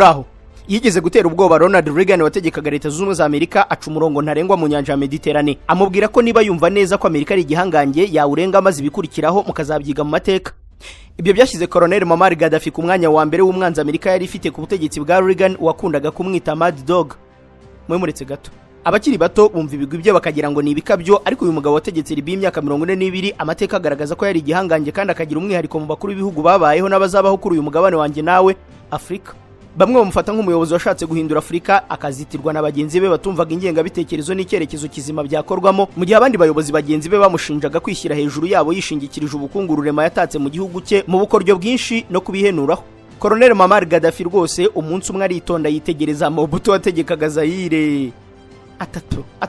muraho. Yigeze gutera ubwoba Ronald Reagan wategekaga Leta Zunze Ubumwe za Amerika aca umurongo ntarengwa mu nyanja ya Mediterane, amubwira ko niba yumva neza ko Amerika ari igihangange yawurenga maze ibikurikiraho mukazabyiga mu mateka. Ibyo byashyize Colonel Muammar Kadafi ku mwanya wa mbere w'umwanzi Amerika yari ifite ku butegetsi bwa Reagan wakundaga kumwita Mad Dog. Mwe muretse gato, abakiri bato bumva ibigwi bye bakagira ngo ni ibikabyo, ariko uyu mugabo wategetse Libya imyaka 42 amateka agaragaza ko yari igihangange kandi akagira umwihariko mu bakuru b'ibihugu babayeho n'abazabaho kuri uyu mugabane wanjye nawe Afrika. Bamwe bamufata nk'umuyobozi washatse guhindura Afrika akazitirwa na bagenzi be batumvaga ingenga bitekerezo n'icyerekezo kizima byakorwamo, mu gihe abandi bayobozi bagenzi be bamushinjaga kwishyira hejuru yabo yishingikirije ubukungu rurema yatatse mu gihugu cye mu bukoryo bwinshi no kubihenuraho. Colonel Muammar Kadafi rwose umunsi umwe aritonda yitegereza Mobutu wategekaga Zaire.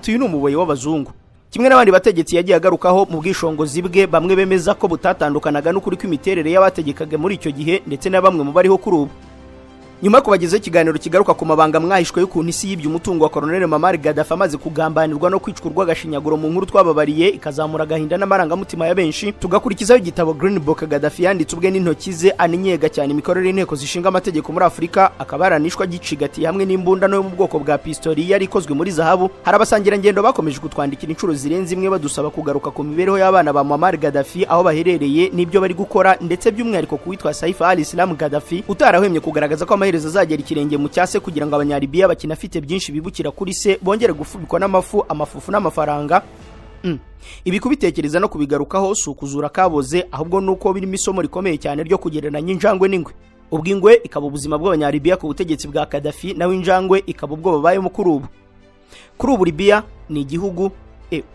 Uyu ni umuboyi w'abazungu. Kimwe n'abandi bategetsi yagiye agarukaho mu bwishongozi bwe, bamwe bemeza ko butatandukanaga n'ukuri kw'imiterere y'abategekaga muri icyo gihe ndetse na bamwe mu bariho kuri ubu. Nyuma kubagezeho ikiganiro kigaruka ku mabanga mwahishwe y'ukuntu isi yibye umutungo wa Colonel Muammar Kadafi amaze kugambanirwa no kwicwa urw'agashinyaguro mu nkuru twababariye ikazamura agahinda n'amarangamutima ya benshi, tugakurikizaho igitabo Green Book Kadafi yanditse ubwe n'intoki ze aninyega cyane imikorere y'inteko zishinga amategeko muri Afrika, akabaranishwa gicigatiye hamwe n'imbunda no mu bwoko bwa pistoli yari ikozwe muri zahabu. Hari abasangira ngendo bakomeje kutwandikira inshuro zirenze imwe badusaba kugaruka ku mibereho y'abana ba Muammar Kadafi, aho baherereye n'ibyo bari gukora, ndetse by'umwihariko kuwitwa Saif al-Islam Kadafi utarahwemye kugaragaza ko azagera ikirenge mu cyase kugira ngo abanyalibiya bakinafite byinshi bibukira kuri se bongere gufubikwa amafufu n'amafaranga. Ibi kubitekereza no kubigarukaho si ukuzura kaboze, ahubwo nuko birimo isomo rikomeye cyane ryo kugereranya injangwe n'ingwe. Ubw'ingwe ikaba ubuzima bw'abanyalibiya ku butegetsi bwa Kadafi, nawe injangwe ikaba ubwo babayemo kuri ubu. Libya ni igihugu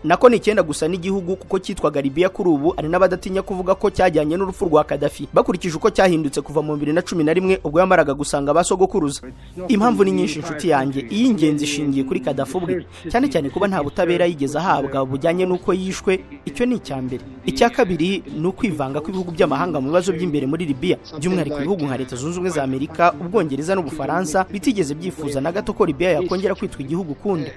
nako ni icyenda gusa n'igihugu kuko cyitwaga Libya kuri ubu, ari n'abadatinya kuvuga ko cyajyanye n'urupfu rwa Kadafi bakurikije uko cyahindutse kuva mu 2011 ubwo yamaraga gusanga basogokuruza. Impamvu ni nyinshi inshuti yanjye, iy'ingenzi ishingiye kuri Kadafi ubwe, cyane cyane kuba nta butabera yigeze ahabwa bujyanye n'uko yishwe. Icyo ni icya mbere. Icya kabiri ni ukwivanga kw'ibihugu by'amahanga mu bibazo by'imbere muri Libya, by'umwihariko ibihugu nka Leta Zunze Ubumwe za Amerika, Ubwongereza n'Ubufaransa bitigeze byifuza na gato ko Libya yakongera kwitwa igihugu kundi.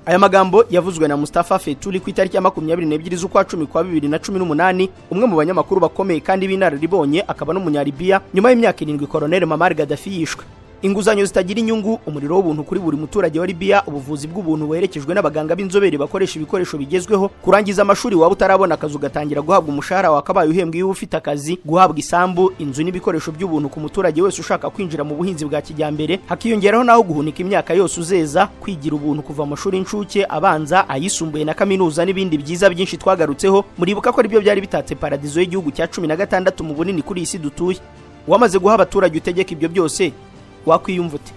Aya magambo yavuzwe na Mustafa Fetuli ku itariki ya 22 z'ukwa 10 kwa 2018, umwe mu banyamakuru bakomeye kandi b'inararibonye akaba n'umunyalibiya, nyuma y'imyaka 7 Colonel Muammar Kadafi yishwe. Inguzanyo zitagira inyungu, umuriro w'ubuntu kuri buri muturage wa Libya, ubuvuzi bw'ubuntu werekejwe n'abaganga b'inzobere bakoresha ibikoresho bigezweho, kurangiza amashuri waba utarabona akazi ugatangira guhabwa umushahara wakabaye uhembwe iyo ufite akazi, guhabwa isambu, inzu n'ibikoresho by'ubuntu ku muturage wese ushaka kwinjira mu buhinzi bwa kijyambere, hakiyongeraho naho guhunika imyaka yose uzeza, kwigira ubuntu kuva amashuri y'incuke, abanza, ayisumbuye na kaminuza n'ibindi byiza byinshi twagarutseho. Muribuka ko aribyo byari bitatse paradizo y'igihugu cya 16 mu bunini kuri isi dutuye. Wamaze guha abaturage utegeka ibyo byose, wakwiyumva ute?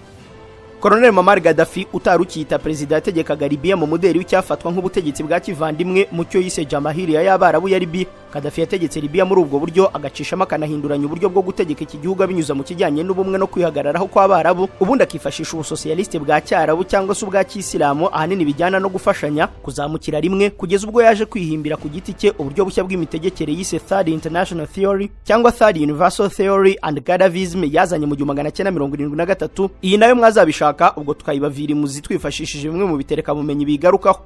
Colonel Muammar Kadafi utarukiyita perezida yategekaga Libya mu muderi w'icyafatwa nk'ubutegetsi bwa kivandimwe mu cyo yise Jamahiriya y'Abarabu ya Libya. Kadafi yategetse Libya muri ubwo buryo, agacishamo akanahinduranya uburyo bwo gutegeka iki gihugu binyuza mu kijyanye n'ubumwe no kwihagararaho kw'Abarabu, ubundi akifashisha ubusosiyaliste bwa cyarabu cyangwa se ubwa kisilamu, ahanini bijyana no gufashanya, kuzamukira rimwe, kugeza ubwo yaje kwihimbira ku giti cye uburyo bushya bw'imitegekere yise Third International Theory cyangwa Third Universal Theory and Gaddavism yazanye mu 1973. Iyi nayo mwazabishaka ubwo tukayibavira imuzi twifashishije bimwe mu bitereka bumenyi bigarukaho.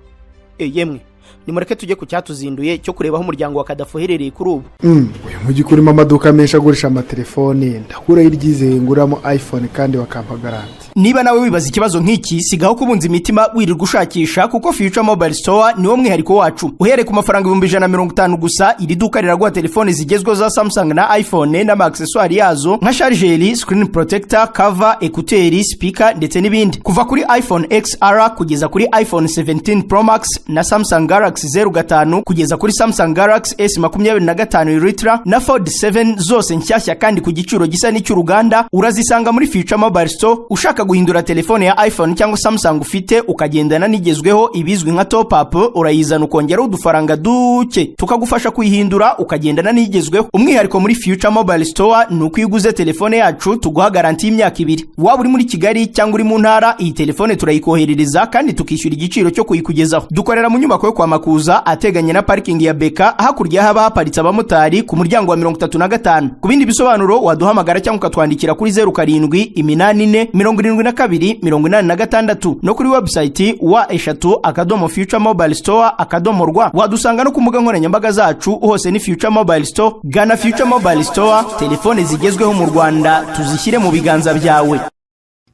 Yemwe nimureke tujye ku cyatuzinduye cyo kureba aho umuryango wa Kadafi uherereye kuri ubu. Uyu mujyi kurimo amaduka menshi agurisha amatelefone, ndakura iryizeye nguramo iPhone kandi bakampa garanti. Niba nawe wibaza ikibazo nk'iki, sigaho kubunza imitima wirirwa ushakisha, kuko Future Mobile Store niwo mwihariko wacu. Uhereye ku mafaranga 150 gusa, iri duka riraguha telefone zigezweho za Samsung na iPhone n'ama accessoires yazo nka charger, screen protector, cover, écouteurs, speaker ndetse n'ibindi. Kuva kuri iPhone XR kugeza kuri iPhone 17 Pro Max na Samsung Galaxy 05 kugeza kuri Samsung Galaxy S25 Ultra na Fold 7 zose nshyashya kandi ku giciro gisa n'icy'uruganda, urazisanga muri Future Mobile Store. Ushaka guhindura telefone ya iPhone cyangwa Samsung ufite ukagendana nigezweho ibizwi nka top up, urayizana ukongera udufaranga duke tukagufasha kuyihindura ukagendana nigezweho. Umwihariko muri Future Mobile Store ni uko iguze telefone yacu tuguha garanti y'imyaka 2. Waba uri muri Kigali cyangwa uri mu ntara, iyi telefone turayikoherereza kandi tukishyura igiciro cyo kuyikugezaho. Dukorera mu nyubako yo kwa Makuza ateganye na parking ya Beka, hakurya haba haparitse abamotari ku muryango wa 35. Ku bindi bisobanuro waduhamagara cyangwa ukatwandikira kuri 07847286 no kuri website wa@futuremobile-store.rw. Wadusanga no ku mbuga nkoranyambaga zacu hose ni Future Mobile Store. Gana Future Mobile Store, telefone zigezweho mu Rwanda tuzishyire mu biganza byawe.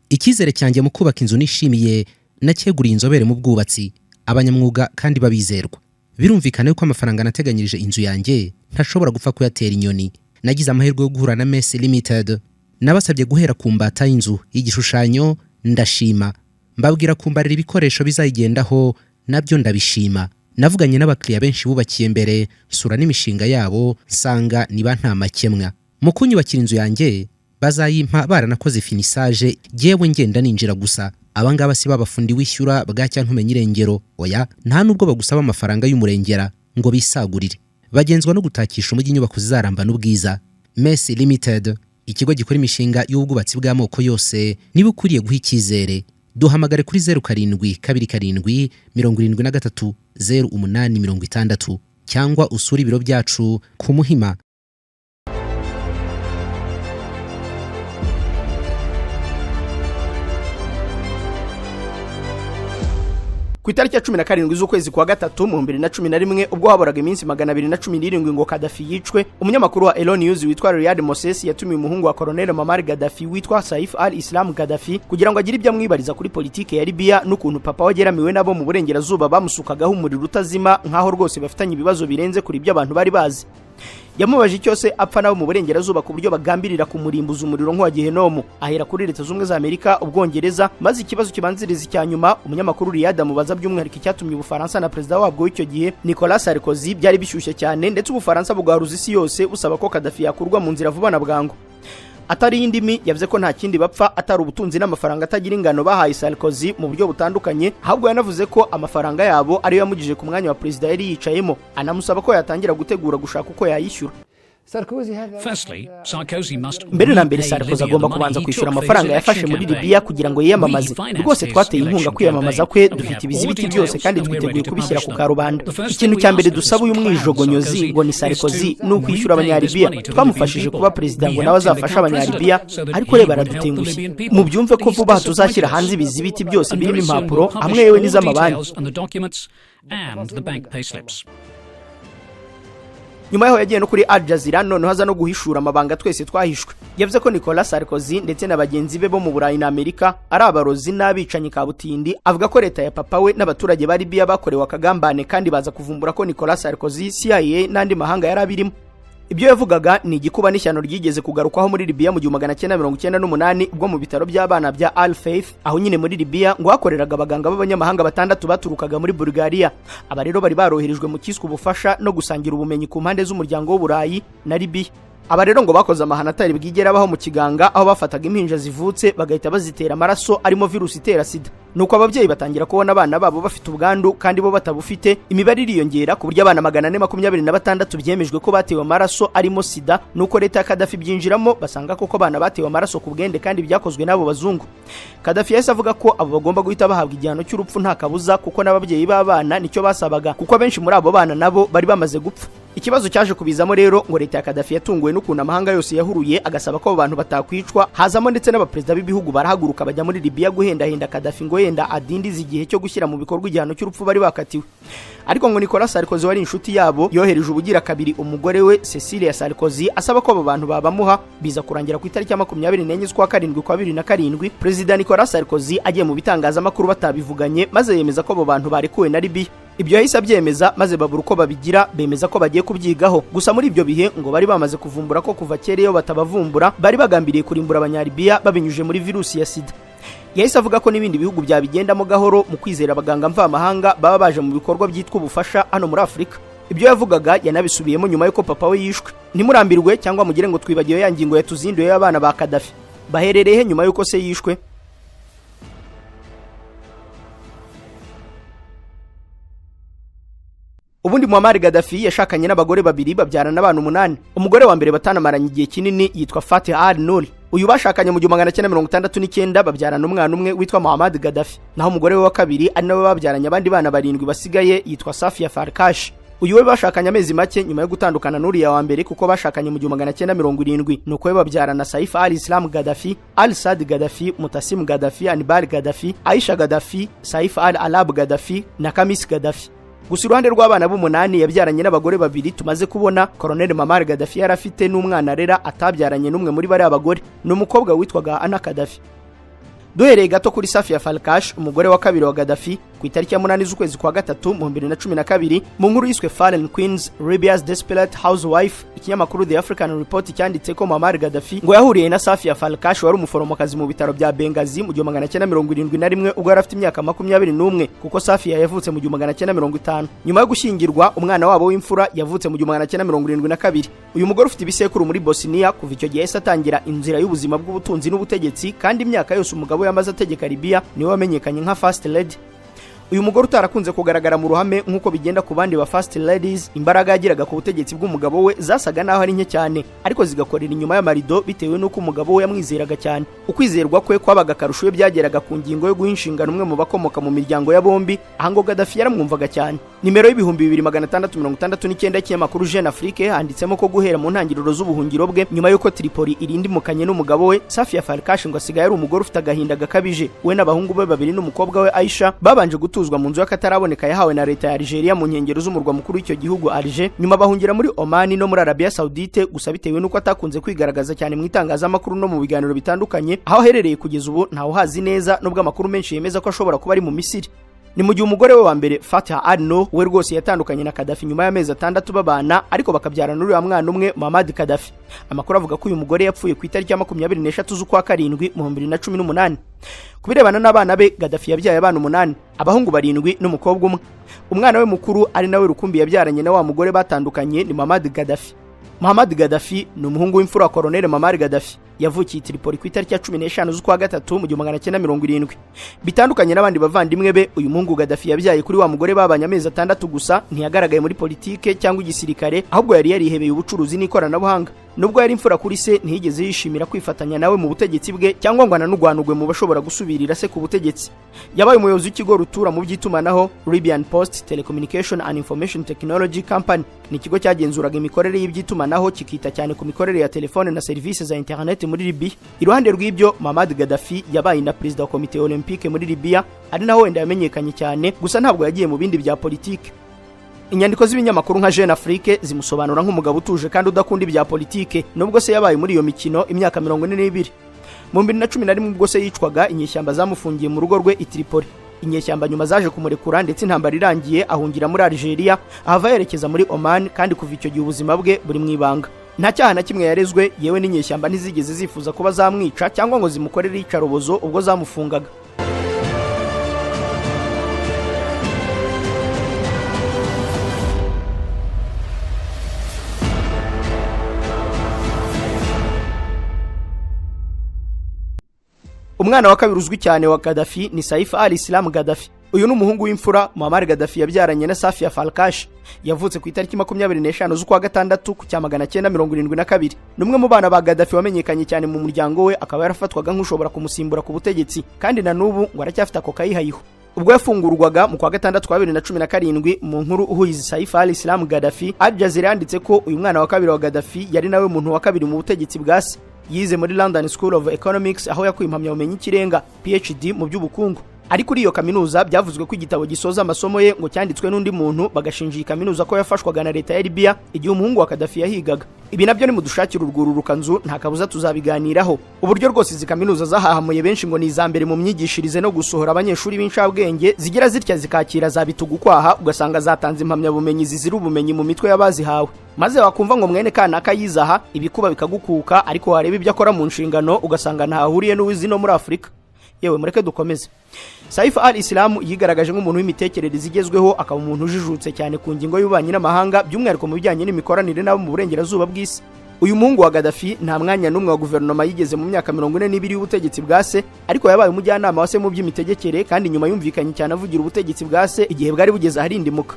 Icyizere cyanjye mu kubaka inzu nishimiye nacyeguriye inzobere mu bwubatsi, abanyamwuga kandi babizerwa. Birumvikana yuko amafaranga nateganyirije inzu yanjye ntashobora gupfa kuyatera inyoni. Nagize amahirwe yo guhura na Messi Limited. Nabasabye guhera ku mbata y'inzu y'igishushanyo, ndashima. Mbabwira kumbarira ibikoresho bizayigendaho, nabyo ndabishima. Navuganye n'abakiriya benshi bubakiye mbere, sura n'imishinga yabo, nsanga niba nta makemwa. Mu kunyubakira inzu yanjye bazayimpa baranakoze finisage, yewe ngenda ninjira gusa. Abangaba si babafundi wishyura bwacya ntumenye irengero. Oya, nta nubwo bagusaba amafaranga y'umurengera ngo bisagurire. Bagenzwa no gutakisha umujyi inyubako zizaramba n'ubwiza. Messi Limited, ikigo gikora imishinga y'ubwubatsi bw'amoko yose, niba ukuriye guha icyizere. Duhamagare kuri 0727 73 0860 cyangwa usura ibiro byacu ku Muhima. Ku itariki ya 17 z'ukwezi kwa gatatu mu 2011 ubwo haburaga iminsi 217 ngo Kadafi yicwe, umunyamakuru wa Elo News witwa Riyad Moses yatumiye umuhungu wa Colonel Muammar Gaddafi witwa Saif al-Islam Gaddafi kugira ngo agire ibyo amwibariza kuri politike ya Libya n'ukuntu papa wageramiwe nabo mu burengerazuba bamusukagaho umuriro utazima nkaho rwose bafitanye ibibazo birenze kuri ibyo abantu bari bazi. Yamubaje cyose apfa nabo mu burengerazuba ku buryo bagambirira kumurimbuza umuriro nk'uwa Gehenomu. Ahera kuri Leta Zunze za Amerika, Ubwongereza, maze ikibazo kibanziriza cyanyuma umunyamakuru Riyad mubaza by'umwihariko icyatumye Ubufaransa na perezida wabwo w'icyo gihe Nicolas Sarkozy byari bishyushye cyane, ndetse Ubufaransa bugwaruza isi yose busaba ko Kadafi yakurwa mu nzira vuba na bwangu. Atari indimi yavuze ko nta kindi bapfa atari ubutunzi n'amafaranga atagira ingano bahaye Sarkozy mu buryo butandukanye, ahubwo yanavuze ko amafaranga yabo ariyo yamugije ku mwanya wa perezida yari yicayemo, anamusaba ko yatangira gutegura gushaka uko yayishyura. Mbere na mbere Sarkozy agomba kubanza kwishyura amafaranga yafashe muri Libya kugira ngo yiyamamaze. Rwose twateye inkunga kwiyamamaza kwe, dufite ibizibiti byose kandi twiteguye kubishyira ku karubanda. Ikintu cya mbere dusaba uyu mwijogonyozi ngo ni Sarkozy ni ukwishyura abanyalibiya. Twamufashije kuba perezida ngo nawe azafasha abanyalibiya, ariko reba aradutengushye. Mu byumve ko vuba tuzashyira hanze ibizibiti byose birimo impapuro hamwe yewe n'iz'amabanki. Nyuma yaho yagiye no kuri Al Jazeera none haza no guhishura amabanga twese twahishwe. Yavuze ko Nicolas Sarkozy ndetse na bagenzi be bo mu Burayi na Amerika ari abarozi n'abicanyi kabutindi. Avuga ko leta ya papa we n'abaturage bari Libya bakorewe akagambane kandi baza kuvumbura ko Nicolas Sarkozy, CIA n'andi mahanga yari abirimo. Ibyo yavugaga ni igikuba n'ishyano ryigeze kugarukwaho muri Libya mu 1998 ubwo mu bitaro by'abana bya Al Faith aho nyine muri Libya ngo hakoreraga abaganga b'abanyamahanga batandatu baturukaga muri Bulgaria. Aba rero bari baroherejwe mu kiswe ubufasha no gusangira ubumenyi ku mpande z'umuryango w'Uburayi na Libya. Aba rero ngo bakoze amahana atari bwigera baho mu kiganga aho bafataga impinja zivutse bagahita bazitera amaraso arimo virusi itera sida. Nuko ababyeyi batangira kubona abana babo bafite ubwandu kandi bo batabufite, imibare iriyongera ku buryo abana 426 byemejwe ko batewe amaraso arimo sida. Nuko leta ya Kadafi byinjiramo basanga koko abana batewe amaraso ku bwende kandi byakozwe n'abo bazungu. Kadafi yahise avuga ko abo bagomba guhita bahabwa igihano cy'urupfu nta kabuza, kuko n'ababyeyi b'abana nicyo basabaga, kuko abenshi muri abo bana nabo bari bamaze gupfa. Ikibazo cyaje kubizamo rero ngo leta ya Kadafi yatunguwe n'ukuntu amahanga yose yahuruye agasaba ko abo bantu batakwicwa, hazamo ndetse n'abaperezida b'ibihugu barahaguruka bajya muri Libya guhendahenda Kadafi ngo yenda adindiza igihe cyo gushyira mu bikorwa igihano cy'urupfu bari bakatiwe. Ariko ngo Nicolas Sarkozy wari inshuti yabo yohereje ubugira kabiri umugore we Cecilia Sarkozy asaba ko abo bantu babamuha. Biza kurangira ku itariki ya 24 z'ukwa karindwi kwa 2007 Perezida Nicolas Sarkozy agiye mu bitangazamakuru batabivuganye, maze yemeza ko abo bantu barekuwe na Libya. Ibyo yahise abyemeza maze babura uko babigira, bemeza ko bagiye kubyigaho. Gusa muri ibyo bihe ngo bari bamaze kuvumbura ko kuva kera iyo batabavumbura bari bagambiriye kurimbura abanyalibiya babinyuje muri virusi ya sida. Yahise avuga ko n'ibindi bihugu byabigendamo gahoro mu kwizera abaganga mvamahanga baba baje mu bikorwa byitwa ubufasha hano muri Afurika. Ibyo yavugaga yanabisubiyemo nyuma yuko papa we yishwe. Ntimurambirwe cyangwa mugire ngo twibagiwe ya ngingo yatuzinduye y'abana ba Kadafi. Baherereye nyuma yuko se yishwe? Ubundi Muammar Gaddafi yashakanye n'abagore babiri babyarana abana 8. Umugore wa mbere batanamaranye igihe kinini yitwa Fatih al-Nur. Uyu bashakanye mu 1969 babyarana umwana umwe witwa Muhammad Gaddafi. Naho umugore we wa kabiri ari nawe babyaranye abandi bana 7 basigaye yitwa Safia Farkash. Uyu we bashakanye amezi make nyuma yo gutandukana n'uriya wa mbere kuko bashakanye mu 1970. Nuko we babyarana Saif al-Islam Gaddafi, Al-Sad Gaddafi, Mutasim Gaddafi, Anbar Gaddafi, Aisha Gaddafi, Saif al-Alab Gaddafi na Kamis Gaddafi. Gusa iruhande rw'abana b'8 yabyaranye n'abagore babiri tumaze kubona, Colonel Muammar Gaddafi yarafite n'umwana rera atabyaranye n'umwe muri bari abagore, n'umukobwa witwaga Ana Kadafi. Duhereye gato kuri Safia Falkash, umugore wa kabiri wa Kadafi, ku itariki ya 8 z'ukwezi kwa gatatu mu 2012 mu nkuru yiswe Fallen Queens, Libya's Desperate Housewife, ikinyamakuru The African Report cyanditse ko Muammar Gaddafi ngo yahuriye na Safia Falkash wari umuforomokazi mu bitaro bya Benghazi mu 1971 ubwo yari afite imyaka 21, kuko Safia yavutse mu 1950. Nyuma yo gushyingirwa, umwana wabo w'imfura yavutse mu 1972. Uyu mugore ufite ibisekuru muri Bosnia, kuva icyo gihe atangira inzira y'ubuzima bw'ubutunzi n'ubutegetsi, kandi imyaka yose umugabo yamaze ategeka Libya niwe wamenyekanye nka First Lady. Uyu mugore utarakunze kugaragara mu ruhame nk'uko bigenda ku bandi ba First Ladies, imbaraga yagiraga ku butegetsi bw'umugabo we zasaga naho ari nke cyane, ariko zigakorera inyuma y'amarido bitewe n'uko umugabo we yamwizeraga cyane. Ukwizerwa kwe kwabaga karusho iyo byageraga ku ngingo yo guha inshingano umwe mu bakomoka mu miryango ya bombi, ahango Gaddafi yaramwumvaga cyane. Nimero y'ibihumbi 2669 y'ikinyamakuru Jeune Afrique handitsemo ko guhera mu ntangiriro z'ubuhungiro bwe nyuma y'uko Tripoli irindimukanye n'umugabo we, Safia Falkash ngo asigaye ari umugore ufite agahinda gakabije. We n'abahungu be babiri n'umukobwa we Aisha babanje gutuzwa mu nzu y'akataraboneka yahawe na leta ya Algeria mu nkengero z'umurwa mukuru w'icyo gihugu Alger, nyuma bahungira muri Oman no muri Arabia Saudite, gusa bitewe n'uko atakunze kwigaragaza cyane mu itangazamakuru no mu biganiro bitandukanye, aho aherereye kugeza ubu ntawe uhazi neza, nubwo amakuru menshi yemeza ko ashobora kuba ari mu Misiri. Ni mu gihe umugore we wa mbere Fatah Al-No we rwose yatandukanye na Kadafi nyuma y'amezi 6 babana, ariko bakabyarana uriya mwana umwe Muhammad Kadafi. Amakuru avuga ko uyu mugore yapfuye ku itariki ya 23 z'ukwa karindwi mu 2018. Kubirebana n'abana be, Kadafi yabyaye abana 8, abahungu 7 n'umukobwa umwe. Umwana we mukuru ari nawe rukumbi yabyaranye na wa mugore batandukanye ni Muhammad Kadafi. Muhammad Kadafi ni umuhungu w'imfura wa Colonel Muammar Gaddafi, yavukiye Tripoli ku itariki ya 15 z'ukwa gatatu mu 1970. Bitandukanye n'abandi bavandimwe be, uyu muhungu Gaddafi yabyaye kuri wa mugore babanye amezi 6 gusa, ntiyagaragaye muri politike cyangwa igisirikare, ahubwo yari yarihebeye ubucuruzi n'ikoranabuhanga. Nubwo yari imfura kuri se, ntiyigeze yishimira kwifatanya nawe mu butegetsi bwe cyangwa ngo ananugwanugwe mu bashobora gusubirira se ku butegetsi. Yabaye umuyobozi w'ikigo rutura mu by'itumanaho Libyan Post Telecommunication and Information Technology Company, ni ikigo cyagenzuraga imikorere y'iby'itumanaho kikita cyane ku mikorere ya telefone na serivisi za internet muri Libya. Iruhande rw'ibyo, Muammar Gaddafi yabaye na perezida wa komite olympique muri Libya, ari naho wenda yamenyekanye cyane, gusa ntabwo yagiye mu bindi bya politike. Inyandiko z'ibinyamakuru nka Jeune Afrique zimusobanura nk'umugabo utuje kandi udakunda ibya politike, nubwo se yabaye muri iyo mikino imyaka 42. Mu 2011 ubwo se yicwaga, inyeshyamba zamufungiye mu rugo rwe i Tripoli. Inyeshyamba nyuma zaje kumurekura, ndetse intambara irangiye ahungira muri Algeria, ahava yerekeza muri Oman, kandi kuva icyo gihe ubuzima bwe buri mu ibanga. Nta cyaha na kimwe yarezwe, yewe n'inyeshyamba ntizigeze zifuza kuba zamwica cyangwa ngo zimukorere icarubozo ubwo zamufungaga. Umwana wa kabiri uzwi cyane wa Kadafi ni Saif al-Islam Kadafi. Uyu ni umuhungu w'imfura Muammar Gaddafi yabyaranye na Safia Falkash, yavutse ku itariki 25 z'ukwa gatandatu ku cya 1972. Numwe mu bana ba Gaddafi wamenyekanye cyane mu muryango we, akaba yarafatwaga nk'ushobora kumusimbura ku butegetsi, kandi na n'ubu ngo aracyafite ako kayihayiho. Ubwo yafungurwaga mu kwa gatandatu kwa 2017 mu nkuru uhuyize Saif al-Islam Kadafi, Al Jazeera yanditse ko uyu mwana wa kabiri wa Gaddafi yari nawe muntu wa kabiri mu butegetsi bwa se. Yize muri London School of Economics, aho yakuye impamyabumenyi y'ikirenga PhD mu by'ubukungu. Ari kuri iyo kaminuza byavuzwe ko igitabo gisoza amasomo ye ngo cyanditswe n'undi muntu, bagashinja kaminuza ko yafashwaga na leta ya Libya igihe umuhungu wa Kadafi yahigaga. Ibi nabyo ni mudushakira urwururukanzu, nta kabuza tuzabiganiraho. Uburyo rwose izi kaminuza zahahamuye benshi ngo ni izambere mu myigishirize no gusohora abanyeshuri b'incabwenge, zigira zitya zikakira zabitugukwaha, ugasanga zatanze impamyabumenyi zizira ubumenyi mu mitwe y'abazihawe. Maze wakumva ngo mwene kanaka yizaha, ibikuba bikagukuka, ariko wareba ibyo akora mu nshingano ugasanga ntahuriye n'uwizi no muri Afrika. Yewe mureke dukomeze. Saif al-Islam yigaragaje nk'umuntu w'imitekerereze igezweho, akaba umuntu ujijutse cyane ku ngingo y'ububanyi n'amahanga, by'umwihariko mu bijyanye n'imikoranire n'abo mu burengerazuba bw'isi. Uyu muhungu wa Gaddafi nta mwanya n'umwe wa guverinoma yigeze mu myaka 42 y'ubutegetsi bwa se, ariko yabaye umujyanama wa se mu by'imitegekere, kandi nyuma yumvikanye cyane avugira ubutegetsi bwa se igihe bwari bugeze aharindimuka.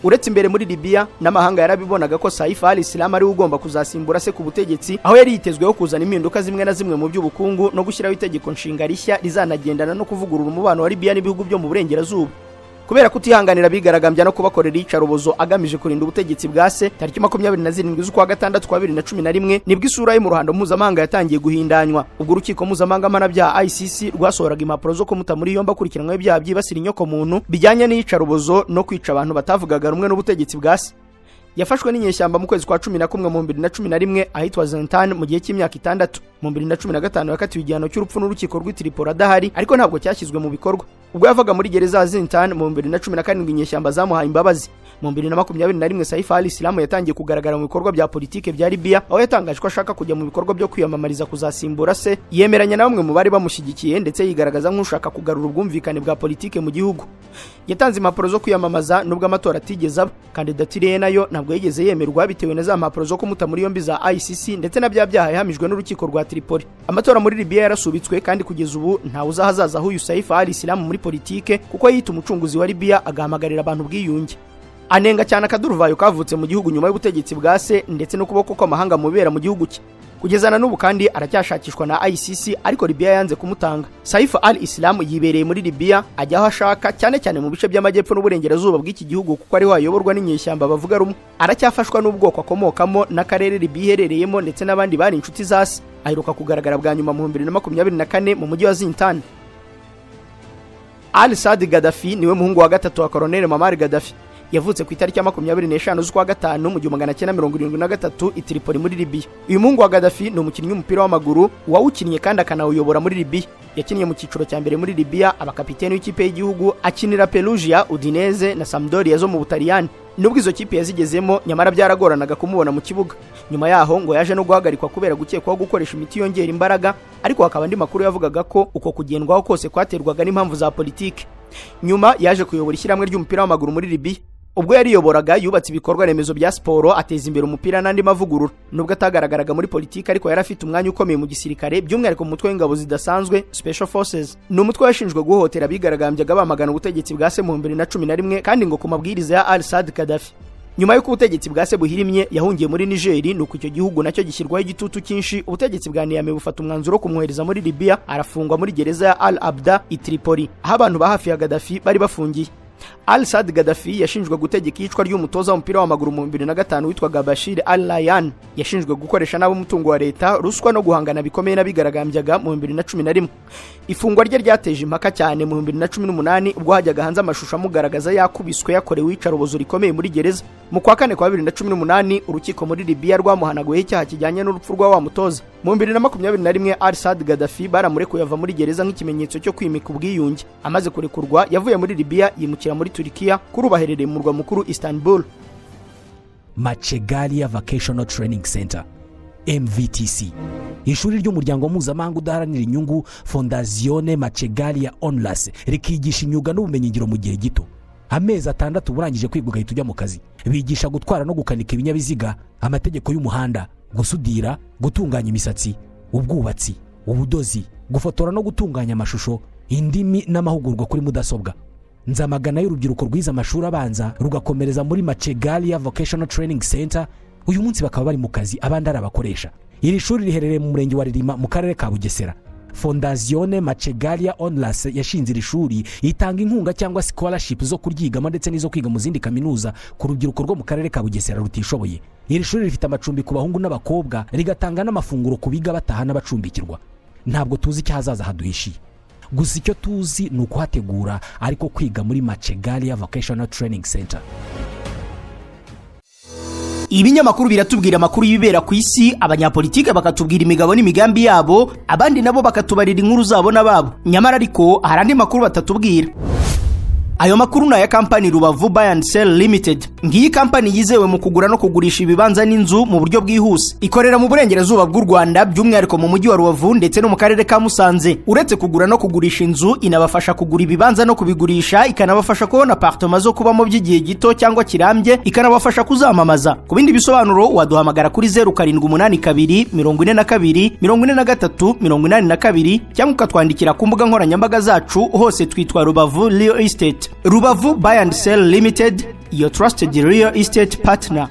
Uretse imbere muri Libya, n'amahanga yarabibonaga ko Saif al-Islam ari ugomba kuzasimbura se ku butegetsi, aho yari yitezweho kuzana impinduka zimwe na zimwe mu by'ubukungu no gushyiraho itegeko nshinga rishya rizanagendana no kuvugurura umubano wa Libya n'ibihugu byo mu burengerazuba. Kubera kutihanganira bigaragambya no kubakorera icarubozo agamije kurinda ubutegetsi bwa se, tariki 27 z'ukwa gatandatu kwa 2011 nibwo isura ye mu ruhando mpuzamahanga yatangiye guhindanywa. Ubwo urukiko mpuzamahanga mpanabyaha ICC rwasohoraga impapuro zo kumuta muri yombi akurikiranweho ibyaha byibasira inyoko muntu bijyanye n'icarubozo no kwica abantu batavugaga rumwe n'ubutegetsi bwa se. yafashwe n'inyeshyamba mu kwezi kwa 11 mu 2011 ahitwa Zentan mu gihe cy'imyaka 6. Mu 2015 yakatiwe igihano cy'urupfu n'urukiko rw'Itiripoli adahari, ariko ntabwo cyashyizwe mu bikorwa. Ubwo yavaga muri gereza ya Zentan mu 2017 inyeshyamba zamuhaye imbabazi. Mu 2021 Saif al-Islam yatangiye kugaragara mu bikorwa bya politike bya Libya, aho yatangaje ko ashaka kujya mu bikorwa byo kwiyamamariza kuzasimbura se. Yemeranya na bamwe mu bari bamushyigikiye ndetse yigaragaza nk'ushaka kugarura ubwumvikane bwa politike mu gihugu. Yatanze impapuro zo kwiyamamaza nubwo amatora atigeze aba. Kandidatire ye nayo ntabwo yigeze yemerwa bitewe na za mpapuro zo kumuta muri yombi za ICC ndetse na byaha yahamijwe n'urukiko rwa Tripoli. Amatora muri Libya yarasubitswe kandi kugeza ubu ntawe uzahazaza huyu Saif al-Islam muri politike, kuko yita umucunguzi wa Libya agahamagarira abantu bwiyunge. Anenga cyane akaduruvayo kavutse mu gihugu nyuma y'ubutegetsi bwa se ndetse no kuboko kw'amahanga mubera mu gihugu cye. Kugezana n'ubu kandi aracyashakishwa na ICC, ariko Libya yanze kumutanga. Saif al-Islam yibereye muri Libya ajya aho ashaka, cyane cyane mu bice by'amajyepfo n'uburengerazuba bw'iki gihugu, kuko ari wayoborwa n'inyeshyamba bavuga rumwe. Aracyafashwa n'ubwoko akomokamo n'akarere Libya iherereyemo ndetse n'abandi bari inshuti zase. Aheruka kugaragara bwa nyuma mu 2024 mu mujyi wa Zintan. Al-Saad Kadafi niwe muhungu wa gatatu wa Colonel Muammar Kadafi. Yavutse ku itariki ya 25 z'ukwa gatanu mu 1973 i Tripoli muri Libya. Uyu muhungu wa Kadafi ni umukinnyi w'umupira w'amaguru wawukinnye kandi akanawuyobora muri Libya. Yakinnye mu cyiciro cya mbere muri Libya, abakapiteni w'ikipe y'igihugu, akinira Perugia, Udinese na Sampdoria zo mu Butaliyani. Nubwo izo kipe yazigezemo, nyamara byaragoranaga kumubona mu kibuga. Nyuma yaho ngo yaje no guhagarikwa kubera gukekwaho gukoresha imiti yongera imbaraga, ariko hakaba andi makuru yavugaga ko uko kugendwaho kose kwaterwaga n'impamvu za politike. Nyuma yaje kuyobora ishyirahamwe ry'umupira w'amaguru muri Libya. Ubwo yariyoboraga yubatse ibikorwa remezo bya siporo, ateza imbere umupira n'andi mavugurura. Nubwo atagaragaraga muri politiki, ariko yari afite umwanya ukomeye mu gisirikare, by'umwihariko mu mutwe w'ingabo zidasanzwe Special Forces. Ni umutwe washinjwe guhohotera abigaragambyaga bamagana ubutegetsi bwa se mu 2011 kandi ngo ku mabwiriza ya Al-Saad Kadafi. Nyuma y'uko ubutegetsi bwa se buhirimye, yahungiye muri Niger, nuko icyo gihugu nacyo gishyirwaho igitutu cyinshi. Ubutegetsi bwa Niamey bufata umwanzuro wo kumwohereza muri Libya, arafungwa muri gereza ya Al-Abda i Tripoli, aho abantu ba hafi ya Kadafi bari bafungiye. Al-Saad Kadafi yashinjwe gutegeka iyicwa ry'umutoza w'umupira w'amaguru mu 2005 witwaga Bashir al-Rayyan. Yashinjwe gukoresha nabi umutungo wa leta, ruswa no guhangana bikomeye n'abigaragambyaga mu 2011. Ifungwa rye ryateje impaka cyane mu 2018 ubwo hajyaga hanze amashusho amugaragaza yakubiswe yakorewe iyicarubozo rikomeye muri gereza. Mu kwa kane kwa 2018 urukiko muri Libya rwamuhanaguyeho icyaha kijyanye n'urupfu rwa wa mutoza. Mu 2021 Al-Saad Kadafi baramurekuye ava muri gereza nk'ikimenyetso cyo kwimika ubwiyunge. Amaze kurekurwa yavuye muri Libya yimukira muri Turkiya, kuri ubaherereye mu murwa mukuru Istanbul. Byagendekeye Vocational Training Center MVTC, ishuri ry'umuryango mpuzamahanga udaharanira inyungu Fondazione Byagendekeye Onlus, rikigisha imyuga n'ubumenyingiro mu gihe gito. Amezi 6 burangije kwiga ugahita ujya mu kazi. Bigisha gutwara no gukanika ibinyabiziga, amategeko y'umuhanda, gusudira, gutunganya imisatsi, ubwubatsi, ubudozi, gufotora no gutunganya amashusho, indimi n'amahugurwa kuri mudasobwa. Nzamagana y'urubyiruko rwiza amashuri abanza rugakomereza muri Byagendekeye Vocational Training Center. Uyu munsi bakaba bari mu kazi, abandi ari abakoresha. Iri shuri riherereye mu murenge wa Ririma mu karere ka Bugesera. Fondazione Byagendekeye Onlus yashinze iri shuri itanga inkunga cyangwa scholarship zo kuryigamo ndetse n'izo kwiga mu zindi kaminuza ku rubyiruko rwo mu karere ka Bugesera rutishoboye. Iri shuri rifite amacumbi ku bahungu n'abakobwa, rigatanga n'amafunguro ku biga bataha n'abacumbikirwa. Ntabwo tuzi icyo hazaza haduhishiye, gusa icyo tuzi ni ukuhategura, ariko kwiga muri Byagendekeye Vocational Training Center. Ibinyamakuru biratubwira amakuru y'ibibera ku isi, abanyapolitike bakatubwira imigabo n'imigambi yabo, abandi nabo bakatubarira inkuru zabo n'ababo. Nyamara ariko hari andi makuru batatubwira. Ayo makuru na ya kampani Rubavu Buy and Sell Limited. Ngiyi kampani yizewe mu kugura no kugurisha ibibanza n'inzu mu buryo bwihuse. Ikorera mu burengerazuba bw'u Rwanda, by'umwihariko mu mujyi wa Rubavu ndetse no mu karere ka Musanze. Uretse kugura no kugurisha inzu, inabafasha kugura ibibanza no kubigurisha, ikanabafasha kubona apartment zo kubamo by'igihe gito cyangwa kirambye, ikanabafasha kuzamamaza. Ku bindi bisobanuro waduhamagara kuri 0782 42 43 82 cyangwa ukatwandikira ku mbuga nkoranyambaga zacu, hose twitwa Rubavu Real Estate. Rubavu Buy and Sell Limited, your trusted real estate partner.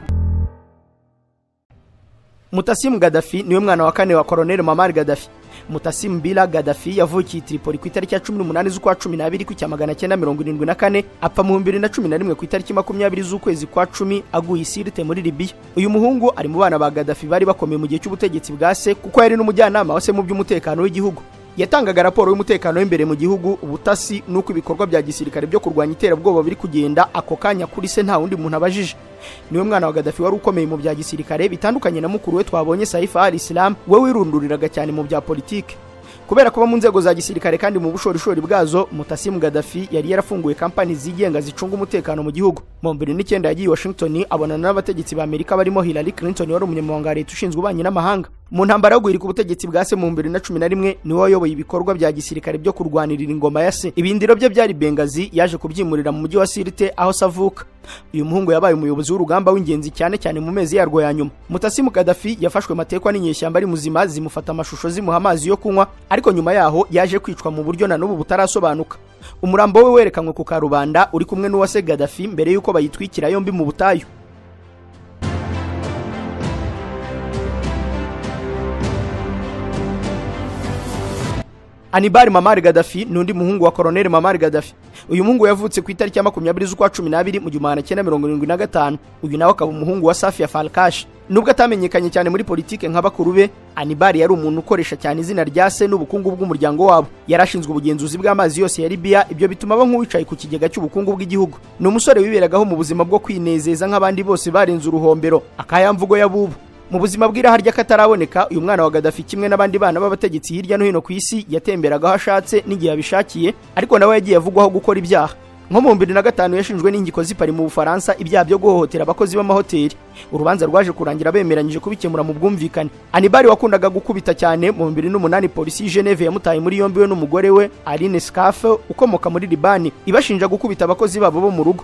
Mutasim Kadafi niwe mwana wa kane wa Colonel Muammar Kadafi. Mutasim Bila Kadafi yavukiye i Tripoli ku itariki ya 18 z'ukwa 12 ku cya 1974, apfa mu 2011 ku itariki 20 z'ukwezi kwa 10 aguye Sirte muri Libya. Uyu muhungu ari mu bana ba Kadafi bari bakomeye mu gihe cy'ubutegetsi bwa se, kuko yari n'umujyanama wa se mu by'umutekano w'igihugu. Yatangaga raporo y'umutekano w'imbere mu gihugu, ubutasi nuko ibikorwa bya gisirikare byo kurwanya iterabwoba biri kugenda ako kanya kuri se nta wundi muntu abajije. niwe mwana wa Kadafi wari ukomeye mu bya gisirikare bitandukanye na mukuru we twabonye Saif al-Islam we wirunduriraga cyane mu bya politike. Kubera kuba mu nzego za gisirikare kandi mu bushorishori bwazo, Mutasimu Kadafi yari yarafunguye kampani zigenga zicunga umutekano mu gihugu. Mu 2009 yagiye Washington abonana n'abategetsi ba Amerika barimo Hillary Clinton wari umunyamabanga wa leta ushinzwe ububanyi n'amahanga. Mu ntambara yo guhirika ubutegetsi bwa se mu 2011 niwe wayoboye ibikorwa bya gisirikare byo kurwanirira ingoma ya se. Ibindiro bye byari Benghazi, yaje kubyimurira mu mujyi wa Sirte aho savuka. Uyu muhungu yabaye umuyobozi w'urugamba w'ingenzi cyane cyane mu mezi yarwo ya nyuma. Mutasimu Kadafi yafashwe matekwa n'inyeshyamba ari muzima zimufata amashusho zimuha amazi yo kunywa, ariko nyuma yaho yaje kwicwa mu buryo na n'ubu butarasobanuka. Umurambo we werekanwe ku karubanda uri kumwe n'uwase Kadafi mbere yuko bayitwikira yombi mu butayu. Anibari Mamari Kadafi nundi muhungu wa Colonel Mamari Kadafi. Uyu muhungu yavutse ku itariki ya 20 z'ukwa 12 mu 1975. Uyu nawe akaba umuhungu wa Safia Falkash. Nubwo atamenyekanye cyane muri politike nk'abakuru be, Anibari yari umuntu ukoresha cyane izina rya se n'ubukungu bw'umuryango wabo. Yarashinzwe ubugenzuzi bw'amazi yose ya Libya, ibyo bituma aba nk'uwicaye ku kigega cy'ubukungu bw'igihugu. Ni umusore wiberagaho mu buzima bwo kwinezeza nk'abandi bose barenze uruhombero, akayamvugo yabubu. Mu buzima bw'iraha ry'akataraboneka, uyu mwana wa Kadafi kimwe n'abandi bana b'abategetsi hirya no hino ku isi yatemberaga aho ashatse n'igihe abishakiye, ariko nawe yagiye avugwaho gukora ibyaha. Nko mu 2005 yashinjwe n'ingiko zipari mu Bufaransa ibyaha byo guhohotera abakozi b'amahoteli. Urubanza rwaje kurangira bemeranyije kubikemura mu bwumvikane. Anibari wakundaga gukubita cyane, mu 2008 polisi y'i Geneve yamutaye muri yombi we n'umugore we Aline Skafe ukomoka muri Libani, ibashinja gukubita abakozi babo bo mu rugo.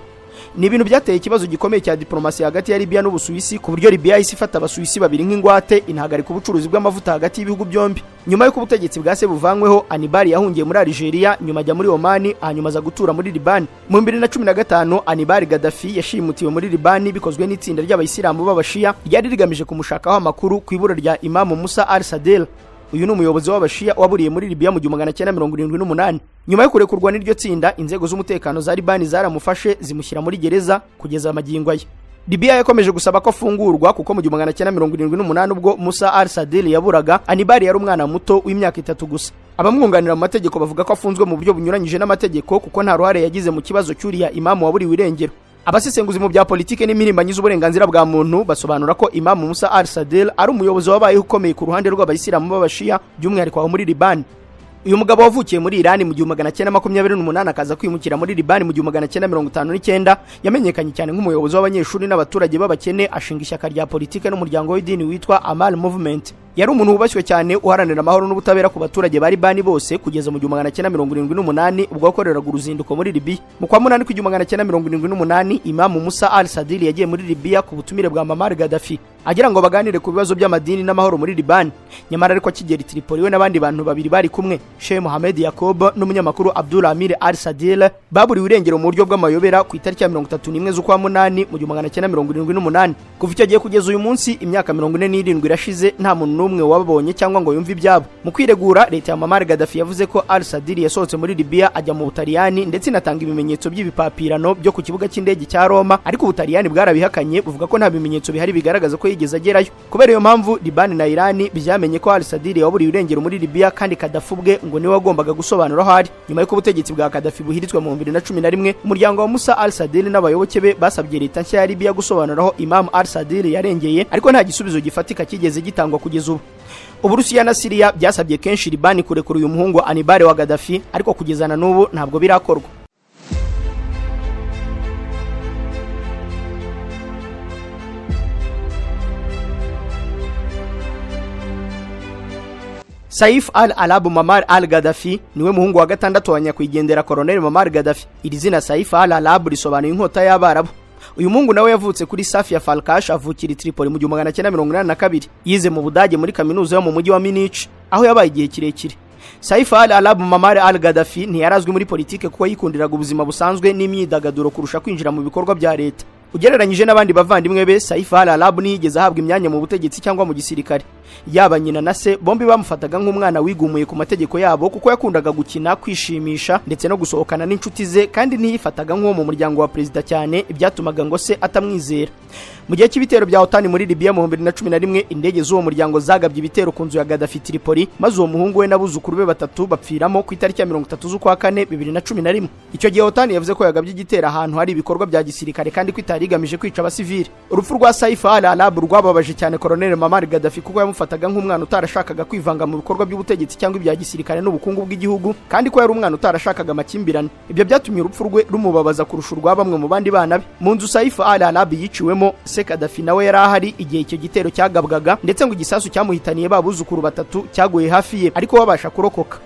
Ni ibintu byateye ikibazo gikomeye cya diplomasi hagati ya Libya n'Ubusuwisi, ku buryo Libya yahise ifata Abasuwisi babiri nk'ingwate inahagarika ubucuruzi bw'amavuta hagati y'ibihugu byombi. Nyuma y'uko ubutegetsi bwa se buvanyweho, Anibari yahungiye muri Algeria, nyuma ajya muri Oman, hanyuma aza gutura muri Libani. Mu 2015 Anibari Kadafi yashimutiwe muri Libani bikozwe n'itsinda ry'abayisilamu b'abashia ryari rigamije kumushakaho amakuru ku ibura rya Imam Musa al-Sadel. Uyu ni umuyobozi w'abashia waburiye muri Libya mu 1978. Nyuma yo kurekurwa n'iryo tsinda, inzego z'umutekano za Libani zaramufashe zimushyira muri gereza kugeza amagingo ye. Libya yakomeje gusaba ko afungurwa kuko mu 1978 ubwo Musa al-Sadel yaburaga, Anibari yari umwana muto w'imyaka 3 gusa. Abamwunganira mu mategeko bavuga ko afunzwe mu buryo bunyuranyije n'amategeko kuko nta ruhare yagize mu kibazo cy'uriya imamu waburiwe irengero. Abasesenguzi mu bya politike n'imirimbanyi z'uburenganzira bwa muntu basobanura ko Imam Musa al-Sadel ari umuyobozi wabaye ukomeye ku ruhande rw'abayisilamu b'abashia by'umwihariko aho muri Libani. Uyu mugabo wavukiye muri Iran mu 1928 akaza kwimukira muri Libani mu 1959 yamenyekanye cyane nk'umuyobozi w'abanyeshuri n'abaturage b'abakene, ashinga ishyaka rya politike n'umuryango w'idini witwa Amal Movement. Yari umuntu wubashywe cyane uharanira amahoro n'ubutabera ku baturage bari Libani bose kugeza mu 1978 ubwo yakoreraga uruzinduko muri Libya. Mu kwa munani ku 1978 Imam Musa al-Sadel yagiye muri Libya ku butumire bwa Mamari Kadafi agira ngo baganire ku bibazo by'amadini n'amahoro muri Libani. Nyamara ariko akigera Tripoli we n'abandi bantu babiri bari kumwe, Sheikh Mohammed Yacob n'umunyamakuru Abdul Amir al-Sadel, baburiwe irengero mu buryo bw'amayobera ku itariki ya 31 z'ukwa munani mu 1978. Kuva icyo gihe kugeza uyu munsi imyaka 47 irashize, nta muntu n'umwe wababonye cyangwa ngo yumve ibyabo. Mu kwiregura, leta ya Mamari Kadafi yavuze ko al-Sadel yasohotse muri Libya ajya mu Butaliyani ndetse inatanga ibimenyetso by'ibipapirano byo ku kibuga cy'indege cya Roma, ariko Ubutaliyani bwarabihakanye buvuga ko nta bimenyetso bihari bigaragaza ko yigeze agerayo. Kubera iyo mpamvu Libani na Irani byamenye ko al-Sadel yaburiwe irengero muri Libya kandi Kadafi ubwe ngo niwe wagombaga gusobanura aho ari. Nyuma y'uko ubutegetsi bwa Kadafi buhiritswe mu 2011, umuryango wa Musa al-Sadel n'abayoboke be basabye leta nshya ya Libya gusobanura aho Imam al-Sadel yarengeye, ariko nta gisubizo gifatika kigeze gitangwa kugeza ubu. Uburusiya na Syria byasabye kenshi Libani kurekura uyu muhungu Anibari wa Kadafi, ariko kugezana n'ubu ntabwo birakorwa. Saif al-Alab Mamar al-Kadafi niwe muhungu wa gatandatu wa nyakwigendera Colonel Mamar Kadafi. Iri zina Saif al-Alab risobanuye inkota y'Abarabu. Uyu muhungu nawe yavutse kuri Safia Falkash avukira Tripoli mu 1982. Yize mu Budage muri kaminuza yo mu mujyi wa Munich aho yabaye igihe kirekire. Saif al-Alab Mamar al-Kadafi ntiyarazwi muri politike kuko yikundiraga ubuzima busanzwe n'imyidagaduro kurusha kwinjira mu bikorwa bya leta. Ugereranyije n'abandi bavandimwe be, Saif al-Alab ntiyigeze ahabwa imyanya mu butegetsi cyangwa mu gisirikare. Yaba nyina na se bombi bamufataga nk'umwana wigumuye ku mategeko yabo kuko yakundaga gukina, kwishimisha ndetse no gusohokana n'inshuti ze, kandi ntiyifataga nk'uwo mu muryango wa perezida cyane, ibyatumaga ngo se atamwizera. Mu gihe cy'ibitero bya OTAN muri Libya mu 2011, indege z'uwo muryango zagabye ibitero ku nzu ya Kadafi Tripoli, maze uwo muhungu we n'abuzukuru be batatu bapfiramo ku itariki ya 30 z'ukwa kane 2011. Icyo gihe OTAN yavuze ko yagabye igitero ahantu hari ibikorwa bya gisirikare kandi kwitari yari igamije kwica abasivili. Urupfu rwa Saif al-Arab rwababaje cyane Colonel Muammar Gaddafi kuko yamufataga nk'umwana utarashakaga kwivanga mu bikorwa by'ubutegetsi cyangwa ibya gisirikare n'ubukungu bw'igihugu, kandi ko yari umwana utarashakaga amakimbirane. Ibyo byatumye urupfu rwe rumubabaza kurusha urwa bamwe mu bandi bana be. Mu nzu Saif al-Arab yiciwemo, se Kadafi nawe yari ahari igihe icyo gitero cyagabwaga, ndetse ngo igisasu cyamuhitaniye babuzukuru batatu cyaguye hafi ye, ariko babasha kurokoka.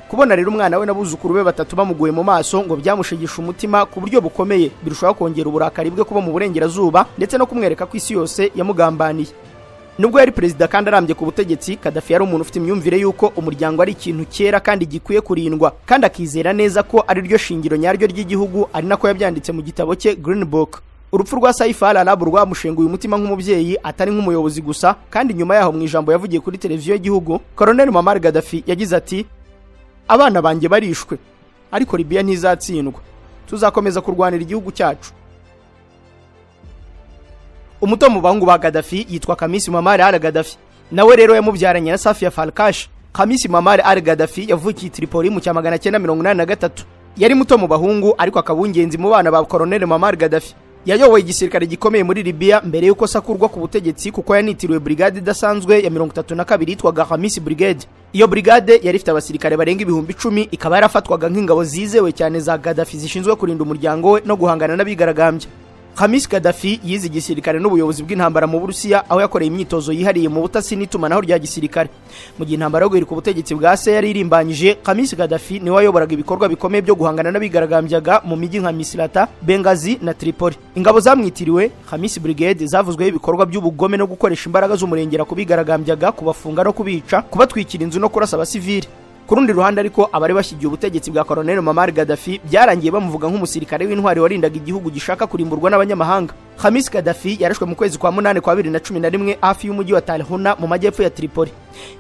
Kubona rero umwana we n'abuzukuru be batatu bamuguye mu maso ngo byamushigisha umutima ku buryo bukomeye, birushaho kongera uburakari bwe kuba mu burengerazuba, ndetse no kumwereka ko isi yose yamugambaniye. Nubwo yari perezida kandi arambye ku butegetsi, Kadafi yari umuntu ufite imyumvire y'uko umuryango ari ikintu cyera kandi gikwiye kurindwa, kandi akizera neza ko ari ryo shingiro nyaryo ry'igihugu, ari nako yabyanditse mu gitabo cye Green Book. Urupfu rwa Saif al-Arab rwamushenguye umutima nk'umubyeyi, atari nk'umuyobozi gusa, kandi nyuma yaho mu ijambo yavugiye kuri televiziyo y'igihugu, Colonel Muammar Gaddafi yagize ati: "Abana banjye barishwe, ariko Libya ntizatsindwa. Tuzakomeza kurwanira igihugu cyacu." Umuto mu bahungu ba Kadafi yitwa Kamisi Muammar al-Gaddafi. Nawe rero yamubyaranye na Safia Farkash. Kamisi Muammar al-Gaddafi yavukiye Tripoli mu 1983. Yari muto mu bahungu ariko akabungenzi mu bana ba Colonel Muammar Gaddafi. Yayoboye igisirikare gikomeye muri Libya mbere yuko sakurwa ku butegetsi, kuko yanitiriwe brigade idasanzwe ya 32 yitwaga Kamisi Brigade. Iyo brigade yari ifite abasirikare barenga 10,000, ikaba yarafatwaga nk'ingabo zizewe cyane za Gaddafi zishinzwe kurinda umuryango we no guhangana n'abigaragambya. Kamisi Kadafi yize igisirikare n'ubuyobozi bw'intambara mu Burusiya, aho yakoreye imyitozo yihariye mu butasi n'itumanaho rya gisirikare. Mu gihe intambara yo guhirika ubutegetsi bwa se yari irimbanyije, Kamisi Kadafi niwe wayoboraga ibikorwa bikomeye byo guhangana n'abigaragambyaga mu mijyi nka Misrata, Benghazi na Tripoli. Ingabo zamwitiriwe Kamisi Brigade zavuzweho ibikorwa by'ubugome no gukoresha imbaraga z'umurengera kubigaragambyaga, kubafunga no kubica, kubatwikira inzu no kurasa abasivili. Ku rundi ruhande ariko abari bashyigiye ubutegetsi bwa Colonel Muammar Gaddafi byarangiye bamuvuga nk'umusirikare w'intwari warindaga igihugu gishaka kurimburwa n'abanyamahanga. Kamisi Kadafi yarashwe mu kwezi kwa 8 kwa 2011 hafi y'umujyi wa Talhuna mu majyepfo ya Tripoli.